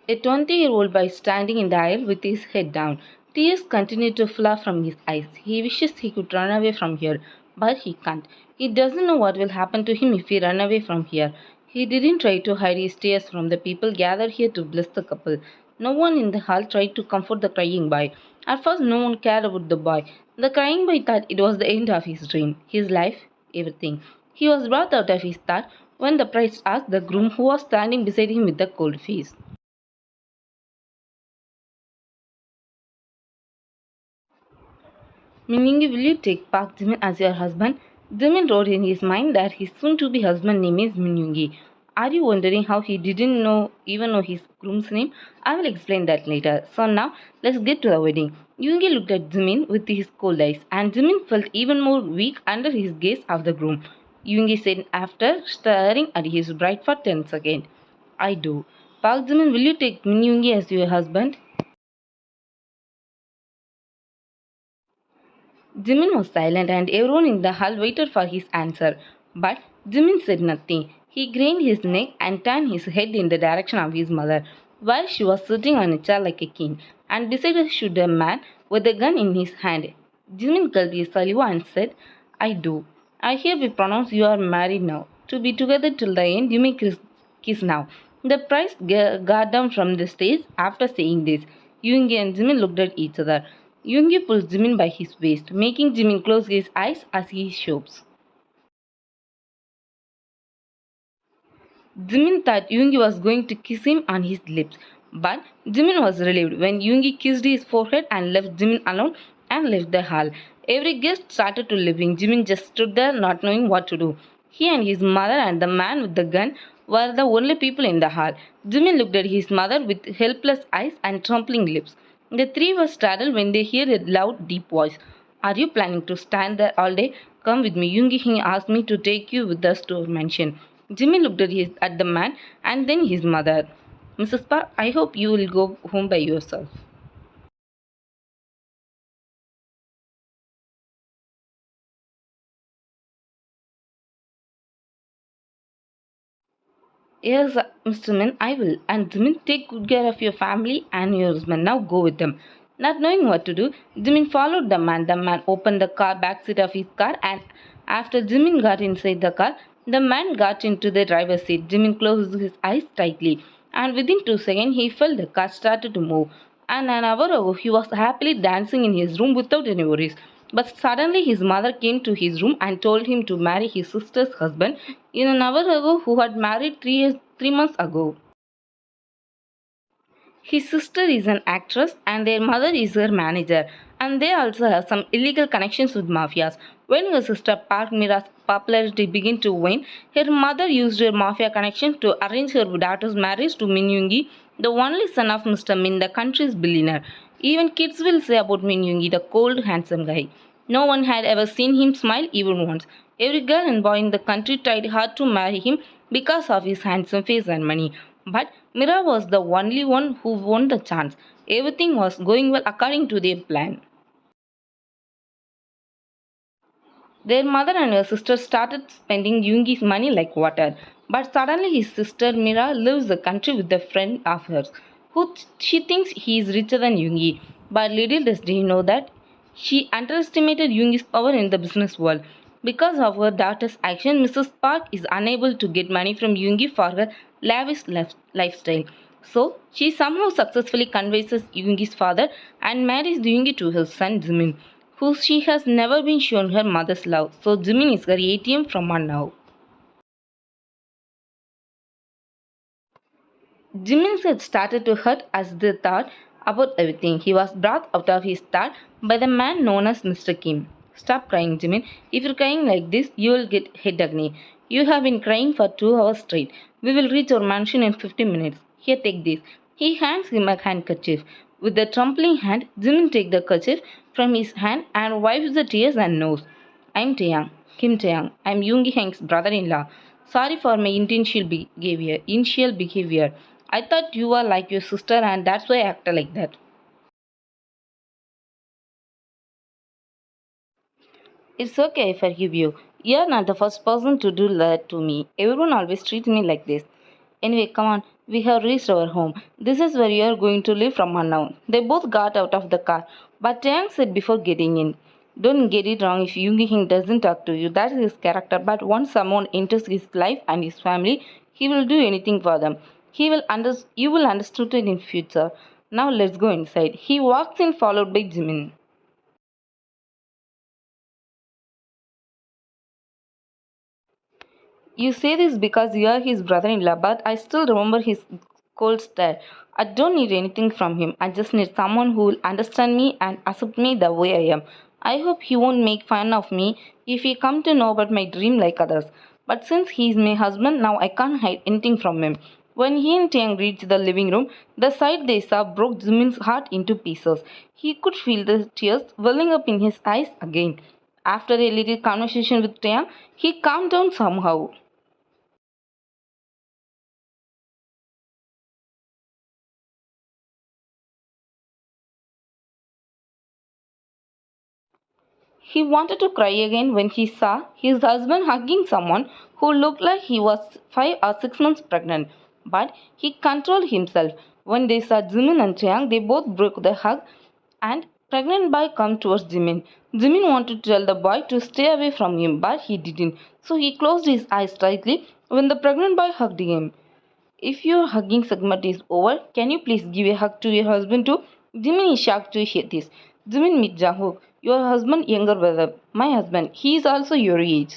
A 20-year-old boy standing in the aisle with his head down. Tears continue to flow from his eyes. He wishes he could run away from here, but he can't. He doesn't know what will happen to him if he run away from here. He didn't try to hide his tears from the people gathered here to bless the couple. No one in the hall tried to comfort the crying boy. At first, no one cared about the boy. The crying boy thought it was the end of his dream, his life, everything. He was brought out of his thought when the priest asked the groom who was standing beside him with a cold face. Meaning, will you take Park Jimin as your husband? Jimin wrote in his mind that his soon-to-be husband name is Min. Are you wondering how he didn't even know his groom's name? I will explain that later. So now, let's get to the wedding. Yoongi looked at Jimin with his cold eyes, and Jimin felt even more weak under his gaze of the groom. Yoongi said after staring at his bride for 10 seconds. I do. Park Jimin, will you take Min as your husband? Jimin was silent and everyone in the hall waited for his answer. But Jimin said nothing. He craned his neck and turned his head in the direction of his mother, while she was sitting on a chair like a king, and beside her stood a man with a gun in his hand. Jimin gulped his saliva and said, I do. I hereby pronounce you are married now. To be together till the end, you may kiss now. The priest got down from the stage after saying this. Yoongi and Jimin looked at each other. Yoongi pulls Jimin by his waist, making Jimin close his eyes as he shoves. Jimin thought Yoongi was going to kiss him on his lips, but Jimin was relieved when Yoongi kissed his forehead and left Jimin alone and left the hall. Every guest started to leaving. Jimin just stood there not knowing what to do. He and his mother and the man with the gun were the only people in the hall. Jimin looked at his mother with helpless eyes and trembling lips. The three were startled when they heard a loud, deep voice. Are you planning to stand there all day? Come with me. Yoongi asked me to take you with us to our mansion. Jimmy looked at the man and then his mother. Mrs. Park, I hope you will go home by yourself. Yes, Mr. Min, I will. And Jimin, take good care of your family and your husband. Now go with them. Not knowing what to do, Jimin followed the man. The man opened the car back seat of his car, and after Jimin got inside the car, the man got into the driver's seat. Jimin closed his eyes tightly, and within 2 seconds, he felt the car started to move. And an hour ago, he was happily dancing in his room without any worries. But suddenly his mother came to his room and told him to marry his sister's husband in an hour ago who had married 3 months ago. His sister is an actress and their mother is her manager, and they also have some illegal connections with mafias. When her sister Park Mira's popularity began to wane, her mother used her mafia connection to arrange her daughter's marriage to Min Yoongi, the only son of Mr. Min, the country's billionaire. Even kids will say about Min Yoongi, the cold, handsome guy. No one had ever seen him smile even once. Every girl and boy in the country tried hard to marry him because of his handsome face and money. But Mira was the only one who won the chance. Everything was going well according to their plan. Their mother and her sister started spending Yoongi's money like water. But suddenly his sister Mira leaves the country with a friend of hers, she thinks he is richer than Yoongi. But little does she know that she underestimated Yoongi's power in the business world. Because of her daughter's action, Mrs. Park is unable to get money from Yoongi for her lavish lifestyle. So she somehow successfully convinces Yoongi's father and marries Yoongi to her son Jimin, who she has never been shown her mother's love. So Jimin is her ATM from on now. Jimin's head started to hurt as they thought about everything. He was brought out of his thought by the man known as Mr. Kim. Stop crying, Jimin. If you're crying like this, you will get head acne. You have been crying for 2 hours straight. We will reach our mansion in 15 minutes. Here, take this. He hands him a handkerchief. With the trembling hand, Jimin takes the kerchief from his hand and wipes the tears and nose. I'm Taeyang, Kim Taeyang. I'm Yoongi Heng's brother-in-law. Sorry for my initial behavior. I thought you were like your sister and that's why I acted like that. It's okay, I forgive you. You're not the first person to do that to me. Everyone always treats me like this. Anyway, come on, we have reached our home. This is where you are going to live from on now. They both got out of the car, but Taeyang said before getting in, don't get it wrong if Yoon Hing doesn't talk to you. That is his character. But once someone enters his life and his family, he will do anything for them. You will understand it in future. Now let's go inside. He walks in followed by Jimin. You say this because you are his brother in law, but I still remember his cold stare. I don't need anything from him. I just need someone who will understand me and accept me the way I am. I hope he won't make fun of me if he come to know about my dream like others. But since he is my husband, now I can't hide anything from him. When he and Tiang reached the living room, the sight they saw broke Jimin's heart into pieces. He could feel the tears welling up in his eyes again. After a little conversation with Tiang, he calmed down somehow. He wanted to cry again when he saw his husband hugging someone who looked like he was 5 or 6 months pregnant. But he controlled himself. When they saw Jimin and Chiang, they both broke the hug and pregnant boy come towards Jimin. Jimin wanted to tell the boy to stay away from him, but he didn't. So he closed his eyes tightly when the pregnant boy hugged him. If your hugging segment is over, can you please give a hug to your husband too? Jimin is shocked to hear this. Jimin meet Jungkook, your husband younger brother. My husband, he is also your age.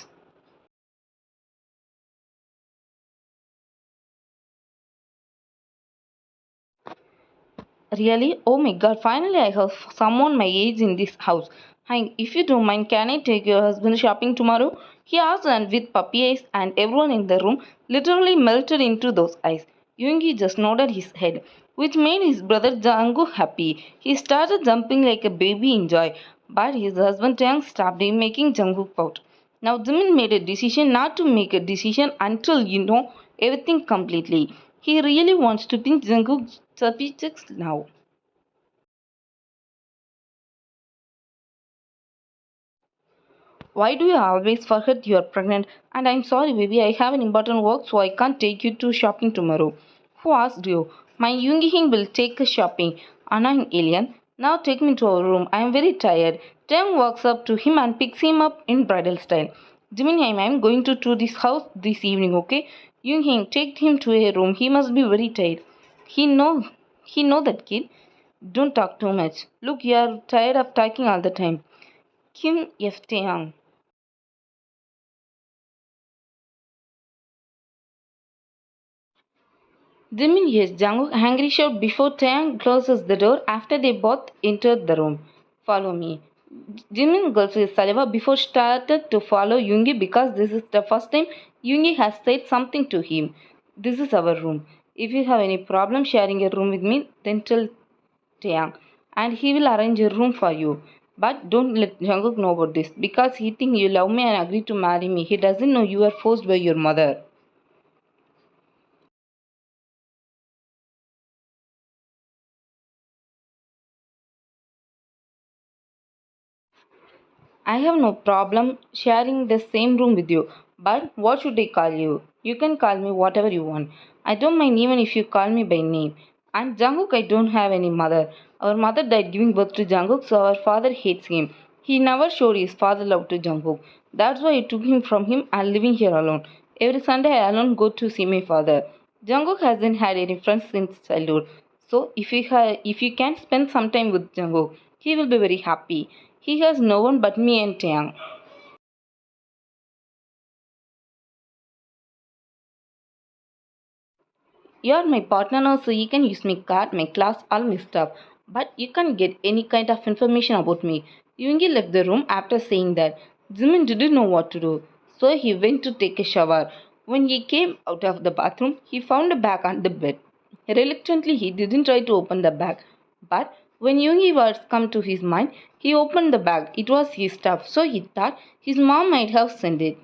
Really? Oh my god, finally I have someone my age in this house. Hi, if you don't mind, can I take your husband shopping tomorrow? He asked and with puppy eyes and everyone in the room literally melted into those eyes. Yoongi just nodded his head, which made his brother Janggu happy. He started jumping like a baby in joy, but his husband Tang stopped him, making Jungkook pout. Now Jimin made a decision not to make a decision until you know everything completely. He really wants to pinch Jungkook's chubby cheeks now. Why do you always forget you're pregnant? And I'm sorry, baby, I have an important work, so I can't take you to shopping tomorrow. Who asked you? My Yoongi will take us shopping. Annoying alien. Now take me to our room. I am very tired. Tang walks up to him and picks him up in bridal style. Jimin, I'm going to tour this house this evening, okay? Yoongi, take him to a room. He must be very tired. He know, he know that kid. Don't talk too much. Look, you are tired of talking all the time. Kim F. Taeyang. Jimin yes, Jungkook angry shout before Taeyang closes the door after they both entered the room. Follow me. Jimin gulps his saliva before started to follow Yoongi because this is the first time Yoongi has said something to him. This is our room. If you have any problem sharing a room with me, then tell Taeyang and he will arrange a room for you. But don't let Jungkook know about this because he thinks you love me and agree to marry me. He doesn't know you are forced by your mother. I have no problem sharing the same room with you, but what should I call you? You can call me whatever you want. I don't mind even if you call me by name. And Jungkook, I don't have any mother. Our mother died giving birth to Jungkook, so our father hates him. He never showed his father love to Jungkook. That's why I took him from him and living here alone. Every Sunday I alone go to see my father. Jungkook hasn't had any friends since childhood. So if you can spend some time with Jungkook, he will be very happy. He has no one but me and Tiang. You're my partner now, so you can use my card, my class, all my stuff. But you can't get any kind of information about me. Yoongi left the room after saying that. Jimin didn't know what to do, so he went to take a shower. When he came out of the bathroom, he found a bag on the bed. Reluctantly, he didn't try to open the bag. But when Yoongi words come to his mind, he opened the bag. It was his stuff, so he thought his mom might have sent it.